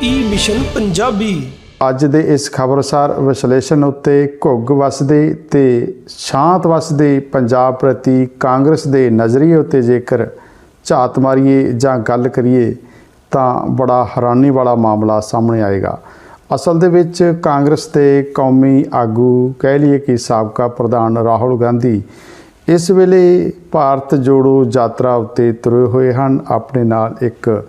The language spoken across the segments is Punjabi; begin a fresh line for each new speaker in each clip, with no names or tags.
ई मिशन पंजाबी।
ਅੱਜ ਦੇ ਇਸ ਖਬਰਸਾਰ ਵਿਸ਼ਲੇਸ਼ਣ ਉੱਤੇ ਘੁੱਗ ਵਸਦੇ ਤੇ ਸ਼ਾਂਤ ਵਸਦੇ ਪੰਜਾਬ ਪ੍ਰਤੀ ਕਾਂਗਰਸ ਦੇ ਨਜ਼ਰੀਏ ਉੱਤੇ ਜੇਕਰ ਝਾਤ ਮਾਰੀਏ ਜਾਂ ਗੱਲ ਕਰੀਏ ਤਾਂ ਬੜਾ ਹੈਰਾਨੀ ਵਾਲਾ ਮਾਮਲਾ ਸਾਹਮਣੇ ਆਏਗਾ। ਅਸਲ ਦੇ ਵਿੱਚ ਕਾਂਗਰਸ ਦੇ ਕੌਮੀ ਆਗੂ ਕਹਿ ਲਈਏ ਕਿ ਸਾਬਕਾ ਪ੍ਰਧਾਨ ਰਾਹੁਲ ਗਾਂਧੀ ਇਸ ਵੇਲੇ ਭਾਰਤ ਜੋੜੋ ਯਾਤਰਾ ਉੱਤੇ ਤੁਰੇ ਹੋਏ ਹਨ, ਆਪਣੇ ਨਾਲ ਇੱਕ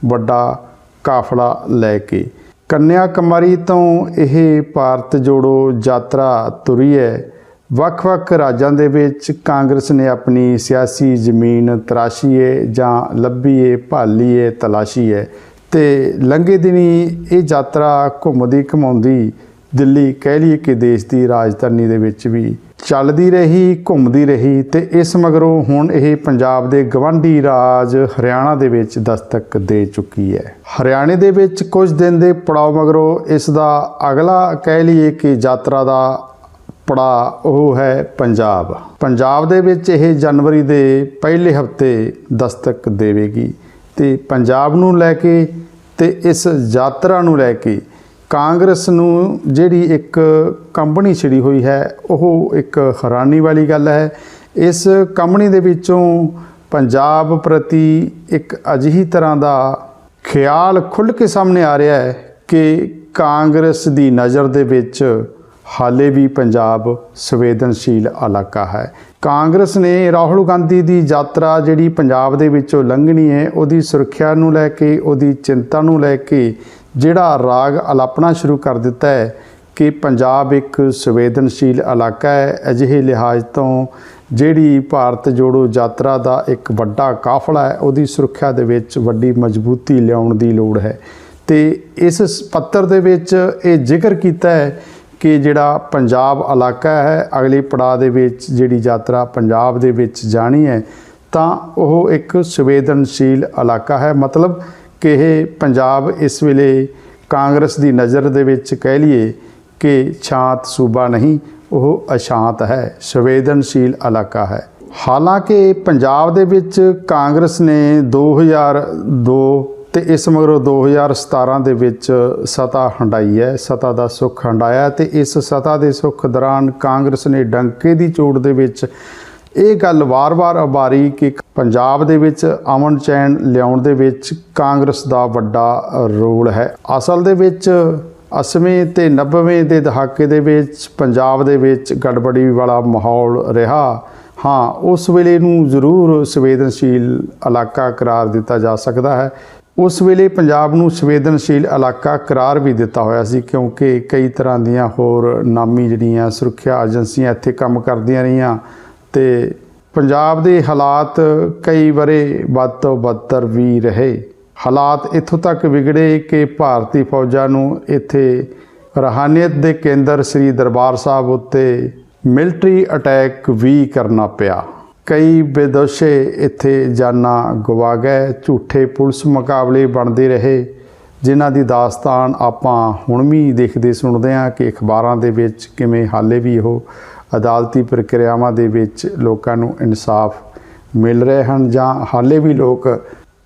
ਵੱਡਾ ਕਾਫਲਾ ਲੈ ਕੇ। ਕੰਨਿਆ ਕੁਮਾਰੀ ਤੋਂ ਇਹ ਭਾਰਤ ਜੋੜੋ ਯਾਤਰਾ ਤੁਰੀ ਹੈ। ਵੱਖ-ਵੱਖ ਰਾਜਾਂ ਦੇ ਵਿੱਚ ਕਾਂਗਰਸ ਨੇ ਆਪਣੀ ਸਿਆਸੀ ਜ਼ਮੀਨ ਤਰਾਸ਼ੀ ਹੈ ਜਾਂ ਲੱਭੀ ਹੈ, ਭਾਲੀ ਹੈ, ਤਲਾਸ਼ੀ ਹੈ ਤੇ ਲੰਘੇ ਦਿਨੀ ਇਹ ਯਾਤਰਾ ਘੁੰਮਦੀ ਘਮਾਉਂਦੀ ਦਿੱਲੀ ਕਹਿ ਲਈਏ ਕਿ ਦੇਸ਼ ਦੀ ਰਾਜਧਾਨੀ ਦੇ ਵਿੱਚ ਵੀ ਚੱਲਦੀ ਰਹੀ, ਘੁੰਮਦੀ ਰਹੀ ਤੇ ਇਸ ਮਗਰੋਂ ਹੁਣ ਇਹ ਪੰਜਾਬ ਦੇ ਗਵਾਂਢੀ ਰਾਜ ਹਰਿਆਣਾ ਦੇ ਵਿੱਚ ਦਸਤਕ ਦੇ ਚੁੱਕੀ ਹੈ। ਹਰਿਆਣੇ ਦੇ ਵਿੱਚ ਕੁਝ ਦਿਨ ਦੇ ਪੜਾਅ ਮਗਰੋਂ ਇਸ ਦਾ ਅਗਲਾ ਕਹਿ ਲਈਏ ਕਿ ਯਾਤਰਾ ਦਾ ਪੜਾਅ ਉਹ ਹੈ ਪੰਜਾਬ। ਪੰਜਾਬ ਦੇ ਵਿੱਚ ਇਹ ਜਨਵਰੀ ਦੇ ਪਹਿਲੇ ਹਫ਼ਤੇ ਦਸਤਕ ਦੇਵੇਗੀ ਤੇ ਪੰਜਾਬ ਨੂੰ ਲੈ ਕੇ ਤੇ ਇਸ ਯਾਤਰਾ ਨੂੰ ਲੈ ਕੇ ਕਾਂਗਰਸ ਨੂੰ ਜਿਹੜੀ ਇੱਕ ਕੰਬਣੀ ਛਿੜੀ ਹੋਈ ਹੈ ਉਹ ਇੱਕ ਹੈਰਾਨੀ ਵਾਲੀ ਗੱਲ ਹੈ। ਇਸ ਕੰਬਣੀ ਦੇ ਵਿੱਚੋਂ ਪੰਜਾਬ ਪ੍ਰਤੀ ਇੱਕ ਅਜਿਹੀ ਤਰ੍ਹਾਂ ਦਾ ਖਿਆਲ ਖੁੱਲ੍ਹ ਕੇ ਸਾਹਮਣੇ ਆ ਰਿਹਾ ਹੈ ਕਿ ਕਾਂਗਰਸ ਦੀ ਨਜ਼ਰ ਦੇ ਵਿੱਚ ਹਾਲੇ ਵੀ ਪੰਜਾਬ ਸੰਵੇਦਨਸ਼ੀਲ ਇਲਾਕਾ ਹੈ। ਕਾਂਗਰਸ ਨੇ ਰਾਹੁਲ ਗਾਂਧੀ ਦੀ ਯਾਤਰਾ ਜਿਹੜੀ ਪੰਜਾਬ ਦੇ ਵਿੱਚੋਂ ਲੰਘਣੀ ਹੈ ਉਹਦੀ ਸੁਰੱਖਿਆ ਨੂੰ ਲੈ ਕੇ, ਉਹਦੀ ਚਿੰਤਾ ਨੂੰ ਲੈ ਕੇ ਜਿਹੜਾ ਰਾਗ ਅਲਾਪਣਾ ਸ਼ੁਰੂ ਕਰ ਦਿੱਤਾ ਹੈ ਕਿ ਪੰਜਾਬ ਇੱਕ ਸੰਵੇਦਨਸ਼ੀਲ ਇਲਾਕਾ ਹੈ। ਅਜਿਹੇ ਲਿਹਾਜ਼ ਤੋਂ ਜਿਹੜੀ ਭਾਰਤ ਜੋੜੋ ਯਾਤਰਾ ਦਾ ਇੱਕ ਵੱਡਾ ਕਾਫਲਾ ਹੈ ਉਹਦੀ ਸੁਰੱਖਿਆ ਦੇ ਵਿੱਚ ਵੱਡੀ ਮਜ਼ਬੂਤੀ ਲਿਆਉਣ ਦੀ ਲੋੜ ਹੈ ਤੇ ਇਸ ਪੱਤਰ ਦੇ ਵਿੱਚ ਇਹ ਜ਼ਿਕਰ ਕੀਤਾ ਹੈ ਕਿ ਜਿਹੜਾ ਪੰਜਾਬ ਇਲਾਕਾ ਹੈ ਅਗਲੇ ਪੜਾਅ ਦੇ ਵਿੱਚ ਜਿਹੜੀ ਯਾਤਰਾ ਪੰਜਾਬ ਦੇ ਵਿੱਚ ਜਾਣੀ ਹੈ ਤਾਂ ਉਹ ਇੱਕ ਸੰਵੇਦਨਸ਼ੀਲ ਇਲਾਕਾ ਹੈ। ਮਤਲਬ ਕਿ ਇਹ ਪੰਜਾਬ ਇਸ ਵੇਲੇ ਕਾਂਗਰਸ ਦੀ ਨਜ਼ਰ ਦੇ ਵਿੱਚ ਕਹਿ ਲਈਏ ਕਿ ਸ਼ਾਂਤ ਸੂਬਾ ਨਹੀਂ, ਉਹ ਅਸ਼ਾਂਤ ਹੈ, ਸੰਵੇਦਨਸ਼ੀਲ ਇਲਾਕਾ ਹੈ। ਹਾਲਾਂਕਿ ਪੰਜਾਬ ਦੇ ਵਿੱਚ ਕਾਂਗਰਸ ਨੇ 2002 ਤੇ ਇਸ ਮਗਰੋਂ 2017 ਦੇ ਵਿੱਚ ਸੱਤਾ ਹੰਢਾਈ ਹੈ, ਸੱਤਾ ਦਾ ਸੁੱਖ ਹੰਢਾਇਆ ਤੇ ਇਸ ਸੱਤਾ ਦੇ ਸੁੱਖ ਦੌਰਾਨ ਕਾਂਗਰਸ ਨੇ ਡੰਕੇ ਦੀ ਚੋਟ ਦੇ ਵਿੱਚ ਇਹ ਗੱਲ ਵਾਰ-ਵਾਰ ਉਭਾਰੀ ਕਿ ਪੰਜਾਬ ਦੇ ਵਿੱਚ ਅਮਨ ਚੈਨ ਲਿਆਉਣ ਦੇ ਵਿੱਚ ਕਾਂਗਰਸ ਦਾ ਵੱਡਾ ਰੋਲ ਹੈ। ਅਸਲ ਦੇ ਵਿੱਚ 80ਵੇਂ ਤੇ 90ਵੇਂ ਦੇ ਦਹਾਕੇ ਦੇ ਵਿੱਚ ਪੰਜਾਬ ਦੇ ਵਿੱਚ ਗੜਬੜੀ ਵਾਲਾ ਮਾਹੌਲ ਰਿਹਾ। ਹਾਂ, ਉਸ ਵੇਲੇ ਨੂੰ ਜ਼ਰੂਰ ਸੰਵੇਦਨਸ਼ੀਲ ਇਲਾਕਾ ਕਰਾਰ ਦਿੱਤਾ ਜਾ ਸਕਦਾ ਹੈ। ਉਸ ਵੇਲੇ ਪੰਜਾਬ ਨੂੰ ਸੰਵੇਦਨਸ਼ੀਲ ਇਲਾਕਾ ਕਰਾਰ ਵੀ ਦਿੱਤਾ ਹੋਇਆ ਸੀ ਕਿਉਂਕਿ ਕਈ ਤਰ੍ਹਾਂ ਦੀਆਂ ਹੋਰ ਨਾਮੀ ਜਿਹੜੀਆਂ ਸੁਰੱਖਿਆ ਏਜੰਸੀਆਂ ਇੱਥੇ ਕੰਮ ਕਰਦੀਆਂ ਰਹੀਆਂ ਤੇ ਪੰਜਾਬ ਦੇ ਹਾਲਾਤ ਕਈ ਵਰੇ ਵੱਧ ਤੋਂ ਬਦਤਰ ਵੀ ਰਹੇ। ਹਾਲਾਤ ਇੱਥੋਂ ਤੱਕ ਵਿਗੜੇ ਕਿ ਭਾਰਤੀ ਫੌਜਾਂ ਨੂੰ ਇੱਥੇ ਰੂਹਾਨੀਅਤ ਦੇ ਕੇਂਦਰ ਸ੍ਰੀ ਦਰਬਾਰ ਸਾਹਿਬ ਉੱਤੇ ਮਿਲਟਰੀ ਅਟੈਕ ਵੀ ਕਰਨਾ ਪਿਆ। ਕਈ ਬੇਦੋਸ਼ੇ ਇੱਥੇ ਜਾਨਾਂ ਗਵਾ ਗਏ। ਝੂਠੇ ਪੁਲਿਸ ਮੁਕਾਬਲੇ ਬਣਦੇ ਰਹੇ ਜਿਨ੍ਹਾਂ ਦੀ ਦਾਸਤਾਨ ਆਪਾਂ ਹੁਣ ਵੀ ਦੇਖਦੇ ਸੁਣਦੇ ਹਾਂ ਕਿ ਅਖਬਾਰਾਂ ਦੇ ਵਿੱਚ ਕਿਵੇਂ ਹਾਲੇ ਵੀ ਉਹ ਅਦਾਲਤੀ ਪ੍ਰਕਿਰਿਆਵਾਂ ਦੇ ਵਿੱਚ ਲੋਕਾਂ ਨੂੰ ਇਨਸਾਫ ਮਿਲ ਰਹੇ ਹਨ ਜਾਂ ਹਾਲੇ ਵੀ ਲੋਕ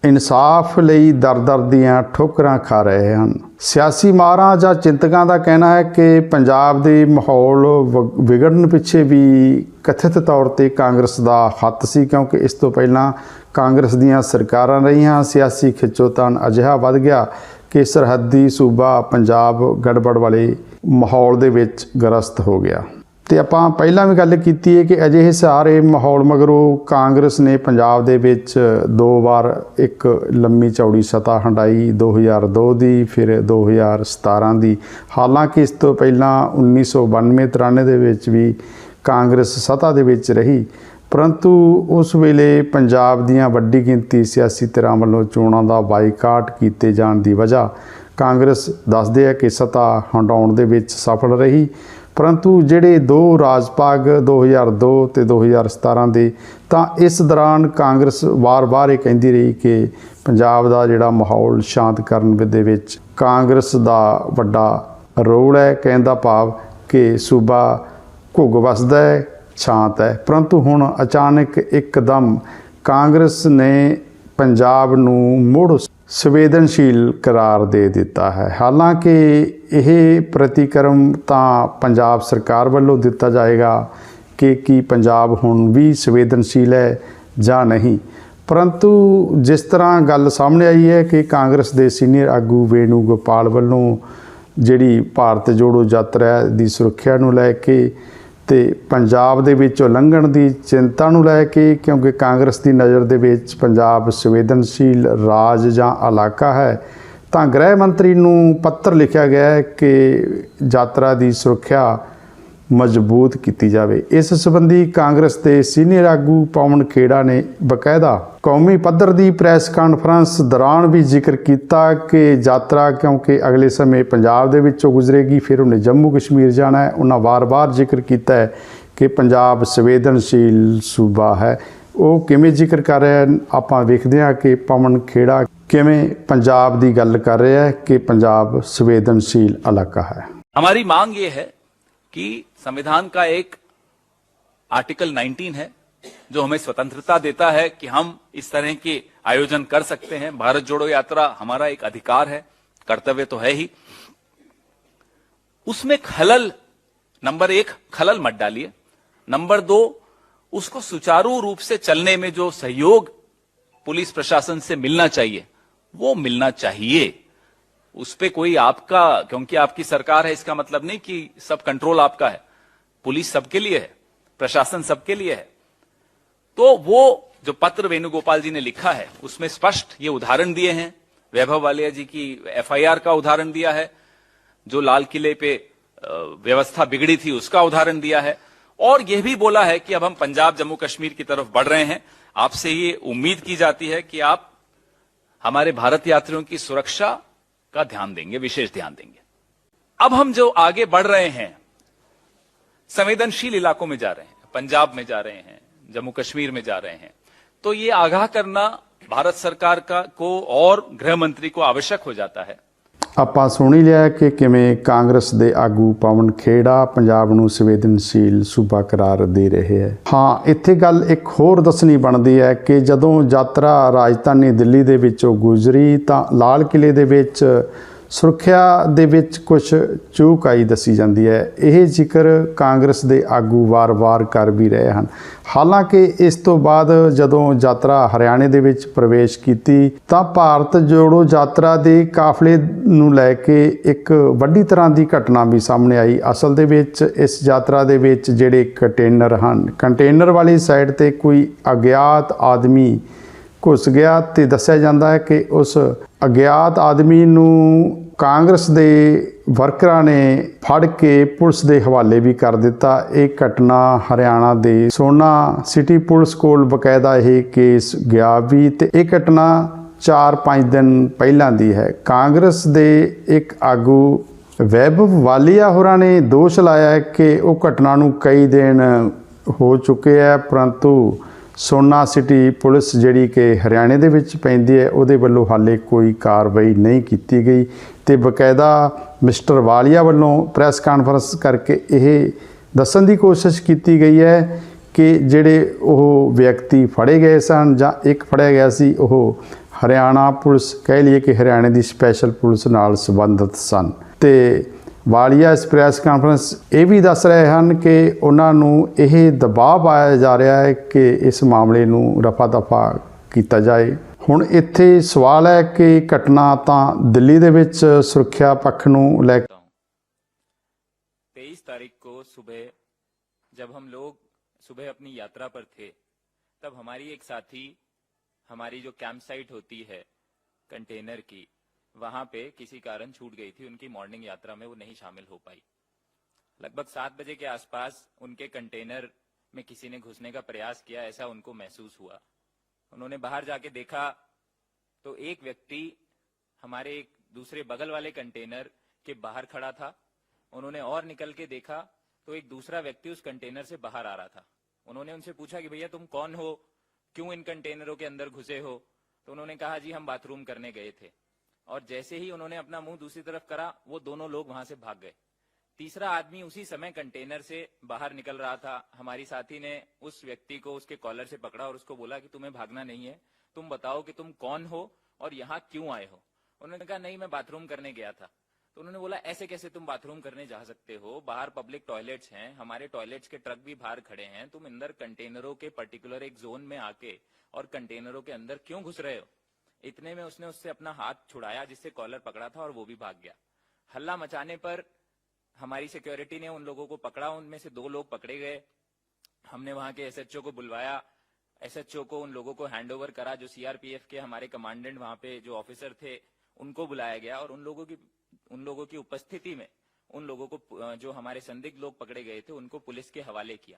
ਇਨਸਾਫ ਲਈ ਦਰ-ਦਰ ਦੀਆਂ ਠੋਕਰਾਂ ਖਾ ਰਹੇ ਹਨ। ਸਿਆਸੀ ਮਾਹਰਾਂ ਜਾਂ ਚਿੰਤਕਾਂ ਦਾ ਕਹਿਣਾ ਹੈ ਕਿ ਪੰਜਾਬ ਦੇ ਮਾਹੌਲ ਵਿਗੜਨ ਪਿੱਛੇ ਵੀ ਕਥਿਤ ਤੌਰ ਤੇ ਕਾਂਗਰਸ ਦਾ ਹੱਥ ਸੀ ਕਿਉਂਕਿ ਇਸ ਤੋਂ ਪਹਿਲਾਂ ਕਾਂਗਰਸ ਦੀਆਂ ਸਰਕਾਰਾਂ ਰਹੀਆਂ। ਸਿਆਸੀ ਖਿੱਚੋਤਾਣ ਅਜਿਹਾ ਵੱਧ ਗਿਆ ਕਿ ਸਰਹੱਦੀ ਸੂਬਾ ਪੰਜਾਬ ਗੜਬੜ ਵਾਲੇ ਮਾਹੌਲ ਦੇ ਵਿੱਚ ਗ੍ਰਸਤ ਹੋ ਗਿਆ ਤੇ ਆਪਾਂ ਪਹਿਲਾਂ ਵੀ ਗੱਲ ਕੀਤੀ ਹੈ ਕਿ ਅਜਿਹੇ ਸਾਰੇ ਮਾਹੌਲ ਮਗਰੋਂ ਕਾਂਗਰਸ ਨੇ ਪੰਜਾਬ ਦੇ ਵਿੱਚ 2 ਵਾਰ ਇੱਕ ਲੰਮੀ ਚੌੜੀ ਸੱਤਾ ਹੰਢਾਈ, 2002 ਦੀ ਫਿਰ 2017 ਦੀ। ਹਾਲਾਂਕਿ ਇਸ ਤੋਂ ਪਹਿਲਾਂ 1992-93 ਦੇ ਵਿੱਚ ਵੀ ਕਾਂਗਰਸ ਸੱਤਾ ਦੇ ਵਿੱਚ ਰਹੀ ਪਰੰਤੂ ਉਸ ਵੇਲੇ ਪੰਜਾਬ ਦੀਆਂ ਵੱਡੀ ਗਿਣਤੀ ਸਿਆਸੀ ਧਿਰਾਂ ਵੱਲੋਂ ਚੋਣਾਂ ਦਾ ਬਾਈਕਾਟ ਕੀਤੇ ਜਾਣ ਦੀ ਵਜ੍ਹਾ ਕਾਂਗਰਸ ਦੱਸਦੇ ਆ ਕਿ ਸੱਤਾ ਹੰਢਾਉਣ ਦੇ ਵਿੱਚ ਸਫਲ ਰਹੀ। ਪਰੰਤੂ ਜਿਹੜੇ 2 ਰਾਜ ਭਾਗ 2002 ਤੇ 2017 ਦੇ ਤਾਂ ਇਸ ਦੌਰਾਨ ਕਾਂਗਰਸ ਵਾਰ-ਵਾਰ ਇਹ ਕਹਿੰਦੀ ਰਹੀ ਕਿ ਪੰਜਾਬ ਦਾ ਜਿਹੜਾ ਮਾਹੌਲ ਸ਼ਾਂਤ ਕਰਨ ਦੇ ਵਿੱਚ ਕਾਂਗਰਸ ਦਾ ਵੱਡਾ ਰੋਲ ਹੈ। ਕਹਿਣ ਦਾ ਭਾਵ ਕਿ ਸੂਬਾ ਘੁੱਗ ਵਸਦਾ ਹੈ, ਸ਼ਾਂਤ ਹੈ। ਪਰੰਤੂ ਹੁਣ ਅਚਾਨਕ ਇੱਕਦਮ ਕਾਂਗਰਸ ਨੇ ਪੰਜਾਬ ਨੂੰ ਮੁੜ ਸੰਵੇਦਨਸ਼ੀਲ ਕਰਾਰ ਦੇ ਦਿੱਤਾ ਹੈ। ਹਾਲਾਂਕਿ ਇਹ ਪ੍ਰਤੀਕਰਮ ਤਾਂ ਪੰਜਾਬ ਸਰਕਾਰ ਵੱਲੋਂ ਦਿੱਤਾ ਜਾਏਗਾ ਕਿ ਕੀ ਪੰਜਾਬ ਹੁਣ ਵੀ ਸੰਵੇਦਨਸ਼ੀਲ ਹੈ ਜਾਂ ਨਹੀਂ, ਪਰੰਤੂ ਜਿਸ ਤਰ੍ਹਾਂ ਗੱਲ ਸਾਹਮਣੇ ਆਈ ਹੈ ਕਿ ਕਾਂਗਰਸ ਦੇ ਸੀਨੀਅਰ ਆਗੂ ਵੇਣੂ ਗੋਪਾਲ ਵੱਲੋਂ ਜਿਹੜੀ ਭਾਰਤ ਜੋੜੋ ਯਾਤਰਾ ਦੀ ਸੁਰੱਖਿਆ ਨੂੰ ਲੈ ਕੇ ਤੇ ਪੰਜਾਬ ਦੇ ਵਿੱਚੋਂ ਲੰਘਣ ਦੀ ਚਿੰਤਾ ਨੂੰ ਲੈ ਕੇ, ਕਿਉਂਕਿ ਕਾਂਗਰਸ ਦੀ ਨਜ਼ਰ ਦੇ ਵਿੱਚ ਪੰਜਾਬ ਸੰਵੇਦਨਸ਼ੀਲ ਰਾਜ ਜਾਂ ਇਲਾਕਾ ਹੈ, ਤਾਂ ਗ੍ਰਹਿ ਮੰਤਰੀ ਨੂੰ ਪੱਤਰ ਲਿਖਿਆ ਗਿਆ ਹੈ ਕਿ ਯਾਤਰਾ ਦੀ ਸੁਰੱਖਿਆ ਮਜ਼ਬੂਤ ਕੀਤੀ ਜਾਵੇ। ਇਸ ਸੰਬੰਧੀ ਕਾਂਗਰਸ ਦੇ ਸੀਨੀਅਰ ਆਗੂ ਪਵਨ ਖੇੜਾ ਨੇ ਬਕਾਇਦਾ ਕੌਮੀ ਪੱਧਰ ਦੀ ਪ੍ਰੈਸ ਕਾਨਫਰੰਸ ਦੌਰਾਨ ਵੀ ਜ਼ਿਕਰ ਕੀਤਾ ਕਿ ਯਾਤਰਾ ਕਿਉਂਕਿ ਅਗਲੇ ਸਮੇਂ ਪੰਜਾਬ ਦੇ ਵਿੱਚੋਂ ਗੁਜ਼ਰੇਗੀ, ਫਿਰ ਉਹਨੇ ਜੰਮੂ ਕਸ਼ਮੀਰ ਜਾਣਾ ਹੈ। ਉਹਨਾਂ ਵਾਰ-ਵਾਰ ਜ਼ਿਕਰ ਕੀਤਾ ਹੈ ਕਿ ਪੰਜਾਬ ਸੰਵੇਦਨਸ਼ੀਲ ਸੂਬਾ ਹੈ। ਉਹ ਕਿਵੇਂ ਜ਼ਿਕਰ ਕਰ ਰਿਹਾ, ਆਪਾਂ ਵੇਖਦੇ ਹਾਂ ਕਿ ਪਵਨ ਖੇੜਾ ਕਿਵੇਂ ਪੰਜਾਬ ਦੀ ਗੱਲ ਕਰ ਰਿਹਾ ਹੈ ਕਿ ਪੰਜਾਬ ਸੰਵੇदनशील इलाका है।
हमारी मांग ये है कि संविधान का एक आर्टिकल 19 है जो हमें स्वतंत्रता देता है कि हम इस तरह के आयोजन कर सकते हैं। भारत जोड़ो यात्रा हमारा एक अधिकार है, कर्तव्य तो है ही। उसमें खलल, नंबर 1 खलल मत डालिए, नंबर 2 उसको सुचारू रूप से चलने में जो सहयोग पुलिस प्रशासन से मिलना चाहिए वो मिलना चाहिए। उस पे कोई आपका, क्योंकि आपकी सरकार है इसका मतलब नहीं कि सब कंट्रोल आपका है। पुलिस सबके लिए है, प्रशासन सबके लिए है। तो वो जो पत्र वेणुगोपाल जी ने लिखा है उसमें स्पष्ट ये उदाहरण दिए हैं। वैभव वालिया जी की एफआईआर का उदाहरण दिया है, जो लाल किले पे व्यवस्था बिगड़ी थी उसका उदाहरण दिया है, और यह भी बोला है कि अब हम पंजाब जम्मू कश्मीर की तरफ बढ़ रहे हैं। आपसे ये उम्मीद की जाती है कि आप हमारे भारत यात्रियों की सुरक्षा का ध्यान देंगे, विशेष ध्यान देंगे। अब हम जो आगे बढ़ रहे हैं, संवेदनशील इलाकों में जा रहे हैं, पंजाब में जा रहे हैं, जम्मू कश्मीर में जा रहे हैं, तो ये आगाह करना भारत सरकार का को और गृह मंत्री को आवश्यक हो जाता है।
ਆਪਾਂ ਸੁਣ ਹੀ ਲਿਆ ਕਿ ਕਿਵੇਂ ਕਾਂਗਰਸ ਦੇ ਆਗੂ ਪਵਨ ਖੇੜਾ ਪੰਜਾਬ ਨੂੰ ਸੰਵੇਦਨਸ਼ੀਲ ਸੂਬਾ ਕਰਾਰ ਦੇ ਰਹੇ ਹੈ। ਹਾਂ, ਇੱਥੇ ਗੱਲ ਇੱਕ ਹੋਰ ਦੱਸਣੀ ਬਣਦੀ ਹੈ ਕਿ ਜਦੋਂ ਯਾਤਰਾ ਰਾਜਧਾਨੀ ਦਿੱਲੀ ਦੇ ਵਿੱਚੋਂ ਗੁਜ਼ਰੀ ਤਾਂ ਲਾਲ ਕਿਲੇ ਦੇ ਵਿੱਚ ਸੁਰੱਖਿਆ ਦੇ ਵਿੱਚ ਕੁਝ ਚੂਕ ਆਈ ਦੱਸੀ ਜਾਂਦੀ ਹੈ। ਇਹ ਜ਼ਿਕਰ ਕਾਂਗਰਸ ਦੇ ਆਗੂ ਵਾਰ-ਵਾਰ ਕਰ ਵੀ ਰਹੇ ਹਨ। ਹਾਲਾਂਕਿ ਇਸ ਤੋਂ ਬਾਅਦ ਜਦੋਂ ਯਾਤਰਾ ਹਰਿਆਣੇ ਦੇ ਵਿੱਚ ਪ੍ਰਵੇਸ਼ ਕੀਤੀ ਤਾਂ ਭਾਰਤ ਜੋੜੋ ਯਾਤਰਾ ਦੇ ਕਾਫਲੇ ਨੂੰ ਲੈ ਕੇ ਇੱਕ ਵੱਡੀ ਤਰ੍ਹਾਂ ਦੀ ਘਟਨਾ ਵੀ ਸਾਹਮਣੇ ਆਈ। ਅਸਲ ਦੇ ਵਿੱਚ ਇਸ ਯਾਤਰਾ ਦੇ ਵਿੱਚ ਜਿਹੜੇ ਕੰਟੇਨਰ ਹਨ, ਕੰਟੇਨਰ ਵਾਲੀ ਸਾਈਡ ਤੇ ਕੋਈ ਅਗਿਆਤ ਆਦਮੀ ਘੁਸ ਗਿਆ ਤੇ ਦੱਸਿਆ ਜਾਂਦਾ ਹੈ ਕਿ ਉਸ ਅਗਿਆਤ ਆਦਮੀ ਨੂੰ ਕਾਂਗਰਸ ਦੇ ਵਰਕਰਾਂ ਨੇ ਫੜ ਕੇ ਪੁਲਿਸ ਦੇ ਹਵਾਲੇ ਵੀ ਕਰ ਦਿੱਤਾ। ਇਹ ਘਟਨਾ ਹਰਿਆਣਾ ਦੇ ਸੋਨਾ ਸਿਟੀ ਪੁਲਿਸ ਕੋਲ ਬਕਾਇਦਾ ਇਹ ਕੇਸ ਗਿਆ ਵੀ, ਤੇ ਇਹ ਘਟਨਾ 4-5 ਦਿਨ ਪਹਿਲਾਂ ਦੀ ਹੈ। ਕਾਂਗਰਸ ਦੇ ਇੱਕ ਆਗੂ ਵੈਭਵ ਵਾਲੀਆ ਹੋਰਾਂ ਨੇ ਦੋਸ਼ ਲਾਇਆ ਹੈ ਕਿ ਉਹ ਘਟਨਾ ਨੂੰ ਕਈ ਦਿਨ ਹੋ ਚੁੱਕੇ ਹੈ, ਪਰੰਤੂ ਸੋਨਾ ਸਿਟੀ ਪੁਲਿਸ ਜਿਹੜੀ ਕਿ ਹਰਿਆਣੇ ਦੇ ਵਿੱਚ ਪੈਂਦੀ ਹੈ ਉਹਦੇ ਵੱਲੋਂ ਹਾਲੇ ਕੋਈ ਕਾਰਵਾਈ ਨਹੀਂ ਕੀਤੀ ਗਈ। ਤੇ ਬਕਾਇਦਾ ਮਿਸਟਰ ਵਾਲੀਆ ਵੱਲੋਂ ਪ੍ਰੈਸ ਕਾਨਫਰੰਸ ਕਰਕੇ ਇਹ ਦੱਸਣ ਦੀ ਕੋਸ਼ਿਸ਼ ਕੀਤੀ ਗਈ ਹੈ ਕਿ ਜਿਹੜੇ ਉਹ ਵਿਅਕਤੀ ਫੜੇ ਗਏ ਸਨ ਜਾਂ ਇੱਕ ਫੜਿਆ ਗਿਆ ਸੀ ਉਹ ਹਰਿਆਣਾ ਪੁਲਿਸ, ਕਹਿ ਲਈਏ ਕਿ ਹਰਿਆਣੇ ਦੀ ਸਪੈਸ਼ਲ ਪੁਲਿਸ ਨਾਲ ਸੰਬੰਧਿਤ ਸਨ। ਤੇ ਵਾਲੀਆ ਇਸ ਪ੍ਰੈਸ ਕਾਨਫਰੰਸ ਇਹ ਵੀ ਦੱਸ ਰਹੇ ਹਨ ਕਿ ਉਹਨਾਂ ਨੂੰ ਇਹ ਦਬਾਅ ਪਾਇਆ ਜਾ ਰਿਹਾ ਹੈ ਕਿ ਇਸ ਮਾਮਲੇ ਨੂੰ ਰਫਾ ਦਫਾ ਕੀਤਾ ਜਾਏ। ਹੁਣ ਇੱਥੇ ਸਵਾਲ ਹੈ ਕਿ ਘਟਨਾ ਤਾਂ ਦਿੱਲੀ ਦੇ ਵਿੱਚ ਸੁਰੱਖਿਆ ਪੱਖ ਨੂੰ ਲੈ ਕੇ
23 तारीख को सुबह जब हम लोग सुबह अपनी यात्रा पर थे तब हमारी एक साथी, हमारी जो कैंप साइट होती है कंटेनर की, वहां पे किसी कारण छूट गई थी। उनकी मॉर्निंग यात्रा में वो नहीं शामिल हो पाई। लगभग 7 बजे के आसपास उनके कंटेनर में किसी ने घुसने का प्रयास किया, ऐसा उनको महसूस हुआ। उन्होंने बाहर जाके देखा तो एक व्यक्ति हमारे एक दूसरे बगल वाले कंटेनर के बाहर खड़ा था। उन्होंने और निकल के देखा तो एक दूसरा व्यक्ति उस कंटेनर से बाहर आ रहा था। उन्होंने उनसे पूछा कि भैया तुम कौन हो, क्यों इन कंटेनरों के अंदर घुसे हो? तो उन्होंने कहा जी हम बाथरूम करने गए थे। और जैसे ही उन्होंने अपना मुंह दूसरी तरफ करा वो दोनों लोग वहां से भाग गए। तीसरा आदमी उसी समय कंटेनर से बाहर निकल रहा था। हमारी साथी ने उस व्यक्ति को उसके कॉलर से पकड़ा और उसको बोला कि तुम्हें भागना नहीं है, तुम बताओ कि तुम कौन हो और यहाँ क्यों आए हो? उन्होंने कहा नहीं, मैं बाथरूम करने गया था। तो उन्होंने बोला ऐसे कैसे तुम बाथरूम करने जा सकते हो, बाहर पब्लिक टॉयलेट्स हैं, हमारे टॉयलेट्स के ट्रक भी बाहर खड़े हैं, तुम अंदर कंटेनरों के पर्टिकुलर एक जोन में आके और कंटेनरों के अंदर क्यों घुस रहे हो? इतने में उसने उससे अपना हाथ छुड़ाया जिससे कॉलर पकड़ा था और वो भी भाग गया। हल्ला मचाने पर हमारी सिक्योरिटी ने उन लोगों को पकड़ा, उनमें से 2 लोग पकड़े गए। हमने वहां के एसएचओ को बुलवाया, एसएचओ को उन लोगों को हैंडओवर करा, जो सीआरपीएफ के हमारे कमांडेंट वहां पे जो ऑफिसर थे उनको बुलाया गया और उन लोगों की उपस्थिति में उन लोगों को, जो हमारे संदिग्ध लोग पकड़े गए थे, उनको पुलिस के हवाले किया।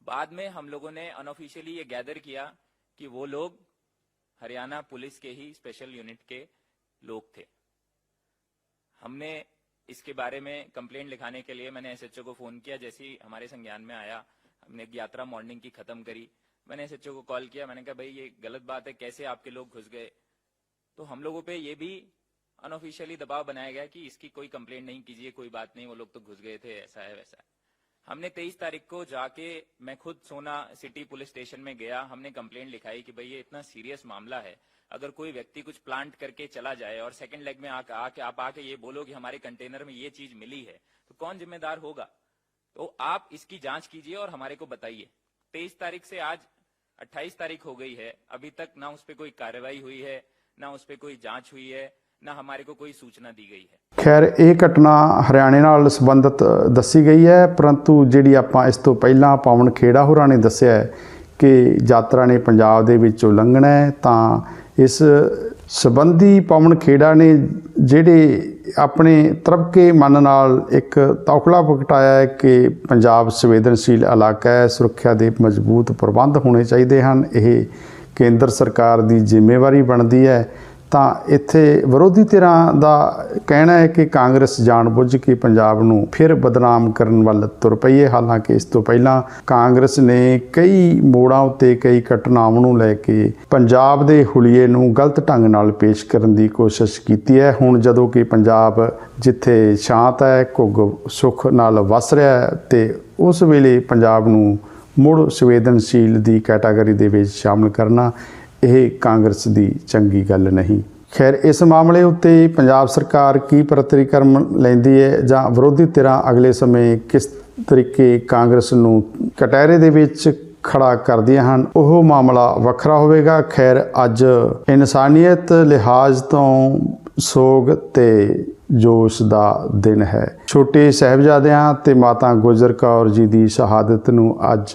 बाद में हम लोगों ने अनऑफिशियली ये गैदर किया कि वो लोग हरियाणा पुलिस के ही स्पेशल यूनिट के लोग थे। हमने इसके बारे में कंप्लेंट लिखाने के लिए मैंने एसएचओ को फोन किया। जैसे ही हमारे संज्ञान में आया, हमने यात्रा मॉर्निंग की खत्म करी, मैंने एसएचओ को कॉल किया। मैंने कहा भाई ये गलत बात है, कैसे आपके लोग घुस गए? तो हम लोगों पे ये भी अनऑफिशियली दबाव बनाया गया कि इसकी कोई कंप्लेंट नहीं कीजिए, कोई बात नहीं, वो लोग तो घुस गए थे, ऐसा है वैसा है। हमने 23 तारीख को जाके मैं खुद सोना सिटी पुलिस स्टेशन में गया, हमने कंप्लेंट लिखाई कि भाई ये इतना सीरियस मामला है, अगर कोई व्यक्ति कुछ प्लांट करके चला जाए और सेकंड लेग में आप आके ये बोलो कि हमारे कंटेनर में ये चीज मिली है, तो कौन जिम्मेदार होगा? तो आप इसकी जांच कीजिए और हमारे को बताइए। 23 तारीख से आज 28 तारीख हो गई है, अभी तक ना उस पर कोई कार्रवाई हुई है, ना उस पर कोई जांच हुई है, ना हमारे को कोई सूचना दी गई है।
ਖੈਰ ਇਹ ਘਟਨਾ ਹਰਿਆਣੇ ਨਾਲ ਸੰਬੰਧਿਤ ਦੱਸੀ ਗਈ ਹੈ, ਪਰੰਤੂ ਜਿਹੜੀ ਆਪਾਂ ਇਸ ਤੋਂ ਪਹਿਲਾਂ ਪਵਨ ਖੇੜਾ ਹੋਰਾਂ ਨੇ ਦੱਸਿਆ ਹੈ ਕਿ ਯਾਤਰਾ ਨੇ ਪੰਜਾਬ ਦੇ ਵਿੱਚੋਂ ਲੰਘਣਾ ਹੈ, ਤਾਂ ਇਸ ਸੰਬੰਧੀ ਪਵਨ ਖੇੜਾ ਨੇ ਜਿਹੜੇ ਆਪਣੇ ਤਰਬਕੇ ਮਨ ਨਾਲ ਇੱਕ ਤੌਖਲਾ ਪ੍ਰਗਟਾਇਆ ਹੈ ਕਿ ਪੰਜਾਬ ਸੰਵੇਦਨਸ਼ੀਲ ਇਲਾਕਾ ਹੈ, ਸੁਰੱਖਿਆ ਦੇ ਮਜ਼ਬੂਤ ਪ੍ਰਬੰਧ ਹੋਣੇ ਚਾਹੀਦੇ ਹਨ, ਇਹ ਕੇਂਦਰ ਸਰਕਾਰ ਦੀ ਜ਼ਿੰਮੇਵਾਰੀ ਬਣਦੀ ਹੈ। ਤਾਂ ਇੱਥੇ ਵਿਰੋਧੀ ਧਿਰਾਂ ਦਾ ਕਹਿਣਾ ਹੈ ਕਿ ਕਾਂਗਰਸ ਜਾਣਬੁੱਝ ਕੇ ਪੰਜਾਬ ਨੂੰ ਫਿਰ ਬਦਨਾਮ ਕਰਨ ਵੱਲ ਤੁਰ ਪਈ ਹੈ। ਹਾਲਾਂਕਿ ਇਸ ਤੋਂ ਪਹਿਲਾਂ ਕਾਂਗਰਸ ਨੇ ਕਈ ਮੋੜਾਂ ਉੱਤੇ ਕਈ ਘਟਨਾਵਾਂ ਨੂੰ ਲੈ ਕੇ ਪੰਜਾਬ ਦੇ ਹੁਲੀਏ ਨੂੰ ਗਲਤ ਢੰਗ ਨਾਲ ਪੇਸ਼ ਕਰਨ ਦੀ ਕੋਸ਼ਿਸ਼ ਕੀਤੀ ਹੈ। ਹੁਣ ਜਦੋਂ ਕਿ ਪੰਜਾਬ ਜਿੱਥੇ ਸ਼ਾਂਤ ਹੈ, ਘੁੱਗ ਸੁੱਖ ਨਾਲ ਵਸ ਰਿਹਾ ਹੈ, ਤੇ ਉਸ ਵੇਲੇ ਪੰਜਾਬ ਨੂੰ ਮੁੜ ਸੰਵੇਦਨਸ਼ੀਲ ਦੀ ਕੈਟਾਗਰੀ ਦੇ ਵਿੱਚ ਸ਼ਾਮਲ ਕਰਨਾ ਇਹ ਕਾਂਗਰਸ ਦੀ ਚੰਗੀ ਗੱਲ ਨਹੀਂ। ਖੈਰ ਇਸ ਮਾਮਲੇ ਉੱਤੇ ਪੰਜਾਬ ਸਰਕਾਰ ਕੀ ਪ੍ਰਤੀਕਰਮ ਲੈਂਦੀ ਹੈ ਜਾਂ ਵਿਰੋਧੀ ਧਿਰਾਂ ਅਗਲੇ ਸਮੇਂ ਕਿਸ ਤਰੀਕੇ ਕਾਂਗਰਸ ਨੂੰ ਕਟਹਿਰੇ ਦੇ ਵਿੱਚ ਖੜਾ ਕਰਦੀਆਂ ਹਨ, ਉਹ ਮਾਮਲਾ ਵੱਖਰਾ ਹੋਵੇਗਾ। ਖੈਰ ਅੱਜ ਇਨਸਾਨੀਅਤ ਲਿਹਾਜ਼ ਤੋਂ ਸੋਗ ਤੇ ਜੋਸ਼ ਦਾ ਦਿਨ ਹੈ। ਛੋਟੇ ਸਾਹਿਬਜ਼ਾਦਿਆਂ ਤੇ ਮਾਤਾ ਗੁਜਰ ਕੌਰ ਜੀ ਦੀ ਸ਼ਹਾਦਤ ਨੂੰ ਅੱਜ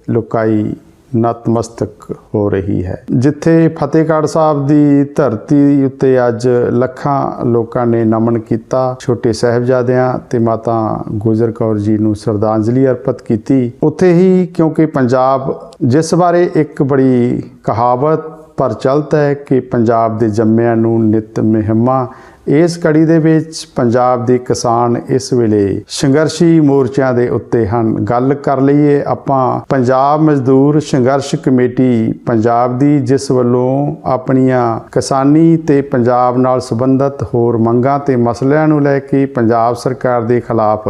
ਲੁਕਾਈ ਨਤਮਸਤਕ ਹੋ ਰਹੀ ਹੈ। ਜਿੱਥੇ ਫਤਿਹਗੜ੍ਹ ਸਾਹਿਬ ਦੀ ਧਰਤੀ ਉੱਤੇ ਅੱਜ ਲੱਖਾਂ ਲੋਕਾਂ ਨੇ ਨਮਨ ਕੀਤਾ, ਛੋਟੇ ਸਾਹਿਬਜ਼ਾਦਿਆਂ ਤੇ ਮਾਤਾ ਗੁਜਰ ਕੌਰ ਜੀ ਨੂੰ ਸ਼ਰਧਾਂਜਲੀ ਅਰਪਿਤ ਕੀਤੀ, ਉੱਥੇ ਹੀ ਕਿਉਂਕਿ ਪੰਜਾਬ ਜਿਸ ਬਾਰੇ ਇੱਕ ਬੜੀ ਕਹਾਵਤ ਪ੍ਰਚਲਿਤ ਹੈ ਕਿ ਪੰਜਾਬ ਦੇ ਜੰਮਿਆਂ ਨੂੰ ਨਿਤ ਮੁਹਿੰਮਾਂ, ਇਸ ਕੜੀ ਦੇ ਵਿੱਚ ਪੰਜਾਬ ਦੇ ਕਿਸਾਨ ਇਸ ਵੇਲੇ ਸੰਘਰਸ਼ੀ ਮੋਰਚਿਆਂ ਦੇ ਉੱਤੇ ਹਨ। ਗੱਲ ਕਰ ਲਈਏ ਆਪਾਂ ਪੰਜਾਬ ਮਜ਼ਦੂਰ ਸੰਘਰਸ਼ ਕਮੇਟੀ ਪੰਜਾਬ ਦੀ, ਜਿਸ ਵੱਲੋਂ ਆਪਣੀਆਂ ਕਿਸਾਨੀ ਤੇ ਪੰਜਾਬ ਨਾਲ ਸੰਬੰਧਿਤ ਹੋਰ ਮੰਗਾਂ ਤੇ ਮਸਲਿਆਂ ਨੂੰ ਲੈ ਕੇ ਪੰਜਾਬ ਸਰਕਾਰ ਦੇ ਖਿਲਾਫ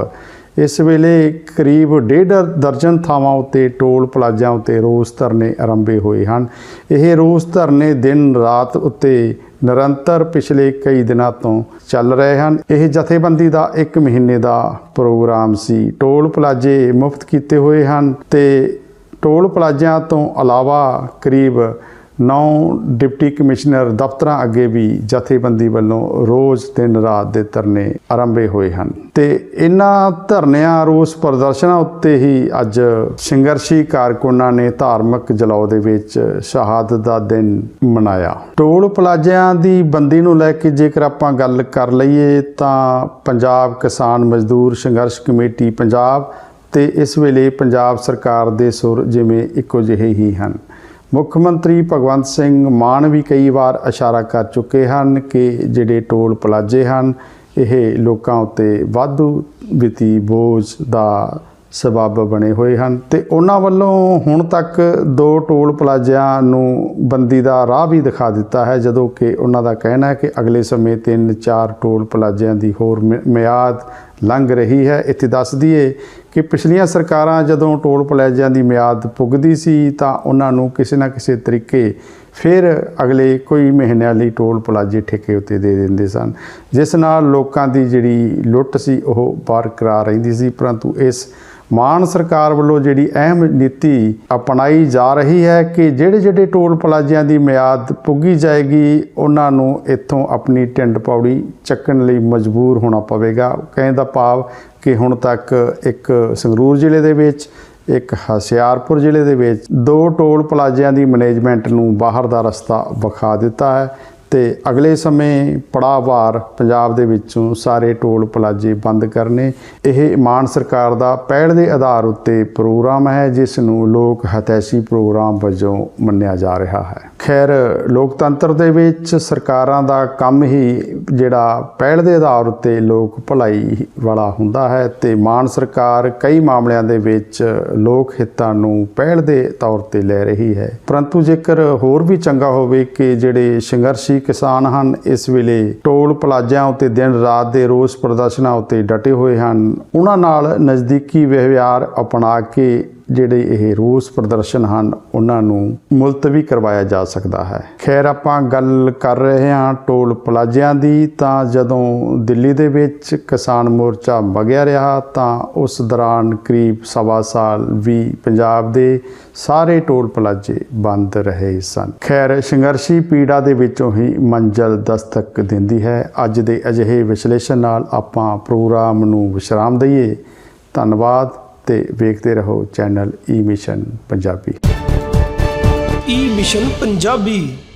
ਇਸ ਵੇਲੇ ਕਰੀਬ 1.5 ਦਰਜਨ ਥਾਵਾਂ ਉੱਤੇ ਟੋਲ ਪਲਾਜ਼ਿਆਂ ਉੱਤੇ ਰੋਸ ਧਰਨੇ ਆਰੰਭੇ ਹੋਏ ਹਨ। ਇਹ ਰੋਸ ਧਰਨੇ ਦਿਨ ਰਾਤ ਉੱਤੇ ਨਿਰੰਤਰ ਪਿਛਲੇ ਕਈ ਦਿਨਾਂ ਤੋਂ ਚੱਲ ਰਹੇ ਹਨ। ਇਹ ਜਥੇਬੰਦੀ ਦਾ 1 ਮਹੀਨੇ ਦਾ ਪ੍ਰੋਗਰਾਮ ਸੀ। ਟੋਲ ਪਲਾਜ਼ੇ ਮੁਫਤ ਕੀਤੇ ਹੋਏ ਹਨ ਤੇ ਟੋਲ ਪਲਾਜ਼ਿਆਂ ਤੋਂ ਇਲਾਵਾ ਕਰੀਬ 9 ਡਿਪਟੀ ਕਮਿਸ਼ਨਰ ਦਫ਼ਤਰਾਂ ਅੱਗੇ ਵੀ ਜਥੇਬੰਦੀ ਵੱਲੋਂ ਰੋਜ਼ ਦਿਨ ਰਾਤ ਦੇ ਧਰਨੇ ਆਰੰਭੇ ਹੋਏ ਹਨ ਤੇ ਇਹਨਾਂ ਧਰਨਿਆਂ ਰੋਸ ਪ੍ਰਦਰਸ਼ਨਾਂ ਉੱਤੇ ਹੀ ਅੱਜ ਸੰਘਰਸ਼ੀ ਕਾਰਕੁਨਾਂ ਨੇ ਧਾਰਮਿਕ ਜਲਾਓ ਦੇ ਵਿੱਚ ਸ਼ਹਾਦਤ ਦਾ ਦਿਨ ਮਨਾਇਆ। ਟੋਲ ਪਲਾਜ਼ਿਆਂ ਦੀ ਬੰਦੀ ਨੂੰ ਲੈ ਕੇ ਜੇਕਰ ਆਪਾਂ ਗੱਲ ਕਰ ਲਈਏ ਤਾਂ ਪੰਜਾਬ ਕਿਸਾਨ ਮਜ਼ਦੂਰ ਸੰਘਰਸ਼ ਕਮੇਟੀ ਪੰਜਾਬ ਤੇ ਇਸ ਵੇਲੇ ਪੰਜਾਬ ਸਰਕਾਰ ਦੇ ਸੁਰ ਜਿਵੇਂ ਇੱਕੋ ਜਿਹੇ ਹੀ ਹਨ। ਮੁੱਖ ਮੰਤਰੀ ਭਗਵੰਤ ਸਿੰਘ ਮਾਨ ਵੀ ਕਈ ਵਾਰ ਇਸ਼ਾਰਾ ਕਰ ਚੁੱਕੇ ਹਨ ਕਿ ਜਿਹੜੇ ਟੋਲ ਪਲਾਜ਼ੇ ਹਨ ਇਹ ਲੋਕਾਂ ਉੱਤੇ ਵਾਧੂ ਵਿੱਤੀ ਬੋਝ ਦਾ ਸਬੱਬ ਬਣੇ ਹੋਏ ਹਨ ਤੇ ਉਹਨਾਂ ਵੱਲੋਂ ਹੁਣ ਤੱਕ 2 ਟੋਲ ਪਲਾਜ਼ਿਆਂ ਨੂੰ ਬੰਦੀ ਦਾ ਰਾਹ ਵੀ ਦਿਖਾ ਦਿੱਤਾ ਹੈ, ਜਦੋਂ ਕਿ ਉਹਨਾਂ ਦਾ ਕਹਿਣਾ ਹੈ ਕਿ ਅਗਲੇ ਸਮੇਂ 3-4 ਟੋਲ ਪਲਾਜ਼ਿਆਂ ਦੀ ਹੋਰ ਮਿਆਦ ਲੰਘ ਰਹੀ ਹੈ। ਇੱਥੇ ਦੱਸ ਦਈਏ ਕਿ ਪਿਛਲੀਆਂ ਸਰਕਾਰਾਂ ਜਦੋਂ ਟੋਲ ਪਲਾਜ਼ਿਆਂ ਦੀ ਮਿਆਦ ਪੁੱਗਦੀ ਸੀ ਤਾਂ ਉਹਨਾਂ ਨੂੰ ਕਿਸੇ ਨਾ ਕਿਸੇ ਤਰੀਕੇ ਫਿਰ ਅਗਲੇ ਕੋਈ ਮਹੀਨਿਆਂ ਲਈ ਟੋਲ ਪਲਾਜ਼ੇ ਠੇਕੇ ਉੱਤੇ ਦੇ ਦਿੰਦੇ ਸਨ, ਜਿਸ ਨਾਲ ਲੋਕਾਂ ਦੀ ਜਿਹੜੀ ਲੁੱਟ ਸੀ ਉਹ ਬਰਕਰਾਰ ਰਹਿੰਦੀ ਸੀ। ਪਰੰਤੂ ਇਸ ਮਾਨ ਸਰਕਾਰ ਵੱਲੋਂ ਜਿਹੜੀ ਅਹਿਮ ਨੀਤੀ ਅਪਣਾਈ ਜਾ ਰਹੀ ਹੈ ਕਿ ਜਿਹੜੇ ਟੋਲ ਪਲਾਜ਼ਿਆਂ ਦੀ ਮਿਆਦ ਪੁੱਗੀ ਜਾਏਗੀ ਉਹਨਾਂ ਨੂੰ ਇੱਥੋਂ ਆਪਣੀ ਟਿੰਡ ਪੌੜੀ ਚੱਕਣ ਲਈ ਮਜਬੂਰ ਹੋਣਾ ਪਵੇਗਾ। ਕਹਿਣ ਦਾ ਭਾਵ ਕਿ ਹੁਣ ਤੱਕ ਇੱਕ ਸੰਗਰੂਰ ਜ਼ਿਲ੍ਹੇ ਦੇ ਵਿੱਚ, ਇੱਕ ਹੁਸ਼ਿਆਰਪੁਰ ਜ਼ਿਲ੍ਹੇ ਦੇ ਵਿੱਚ 2 ਟੋਲ ਪਲਾਜ਼ਿਆਂ ਦੀ ਮੈਨੇਜਮੈਂਟ ਨੂੰ ਬਾਹਰ ਦਾ ਰਸਤਾ ਵਿਖਾ ਦਿੱਤਾ ਹੈ ਤੇ ਅਗਲੇ ਸਮੇਂ ਪੜਾਅਵਾਰ ਪੰਜਾਬ ਦੇ ਵਿੱਚੋਂ ਸਾਰੇ ਟੋਲ ਪਲਾਜ਼ੇ ਬੰਦ ਕਰਨੇ। ਇਹ ਮਾਨ ਸਰਕਾਰ ਦਾ ਪਹਿਲ ਦੇ ਆਧਾਰ ਉੱਤੇ ਪ੍ਰੋਗਰਾਮ ਹੈ, ਜਿਸ ਨੂੰ ਲੋਕ ਹਿਤੈਸ਼ੀ ਪ੍ਰੋਗਰਾਮ ਵਜੋਂ ਮੰਨਿਆ ਜਾ ਰਿਹਾ ਹੈ। ਖੈਰ, ਲੋਕਤੰਤਰ ਦੇ ਵਿੱਚ ਸਰਕਾਰਾਂ ਦਾ ਕੰਮ ਹੀ ਜਿਹੜਾ ਪਹਿਲ ਦੇ ਆਧਾਰ ਉੱਤੇ ਲੋਕ ਭਲਾਈ ਵਾਲਾ ਹੁੰਦਾ ਹੈ ਤੇ ਮਾਨ ਸਰਕਾਰ ਕਈ ਮਾਮਲਿਆਂ ਦੇ ਵਿੱਚ ਲੋਕ ਹਿੱਤਾਂ ਨੂੰ ਪਹਿਲ ਦੇ ਤੌਰ ਤੇ ਲੈ ਰਹੀ ਹੈ। ਪਰੰਤੂ ਜੇਕਰ ਹੋਰ ਵੀ ਚੰਗਾ ਹੋਵੇ ਕਿ ਜਿਹੜੇ ਸੰਘਰਸ਼ੀ ਕਿਸਾਨ ਹਨ ਇਸ ਵੇਲੇ ਟੋਲ ਪਲਾਜ਼ਿਆਂ ਉੱਤੇ ਦਿਨ ਰਾਤ ਦੇ ਰੋਸ ਪ੍ਰਦਰਸ਼ਨਾਂ ਉੱਤੇ ਡਟੇ ਹੋਏ ਹਨ, ਉਹਨਾਂ ਨਾਲ ਨਜ਼ਦੀਕੀ ਵਿਵਹਾਰ ਅਪਣਾ ਕੇ ਜਿਹੜੇ ਇਹ ਰੋਸ ਪ੍ਰਦਰਸ਼ਨ ਹਨ ਉਹਨਾਂ ਨੂੰ ਮੁਲਤਵੀ ਕਰਵਾਇਆ ਜਾ ਸਕਦਾ ਹੈ। ਖੈਰ, ਆਪਾਂ ਗੱਲ ਕਰ ਰਹੇ ਹਾਂ ਟੋਲ ਪਲਾਜ਼ਿਆਂ ਦੀ। ਤਾਂ ਜਦੋਂ ਦਿੱਲੀ ਦੇ ਵਿੱਚ ਕਿਸਾਨ ਮੋਰਚਾ ਵਗਿਆ ਰਿਹਾ ਤਾਂ ਉਸ ਦੌਰਾਨ ਕਰੀਬ ਸਵਾ ਸਾਲ ਵੀ ਪੰਜਾਬ ਦੇ ਸਾਰੇ ਟੋਲ ਪਲਾਜ਼ੇ ਬੰਦ ਰਹੇ ਸਨ। ਖੈਰ, ਸੰਘਰਸ਼ੀ ਪੀੜਾ ਦੇ ਵਿੱਚੋਂ ਹੀ ਮੰਜ਼ਲ ਦਸਤਕ ਦਿੰਦੀ ਹੈ। ਅੱਜ ਦੇ ਅਜਿਹੇ ਵਿਸ਼ਲੇਸ਼ਣ ਨਾਲ ਆਪਾਂ ਪ੍ਰੋਗਰਾਮ ਨੂੰ ਵਿਸ਼ਰਾਮ ਦਈਏ। ਧੰਨਵਾਦ ਤੇ ਵੇਖਦੇ ਰਹੋ ਚੈਨਲ ਈ ਮਿਸ਼ਨ ਪੰਜਾਬੀ।
ਈ ਮਿਸ਼ਨ ਪੰਜਾਬੀ।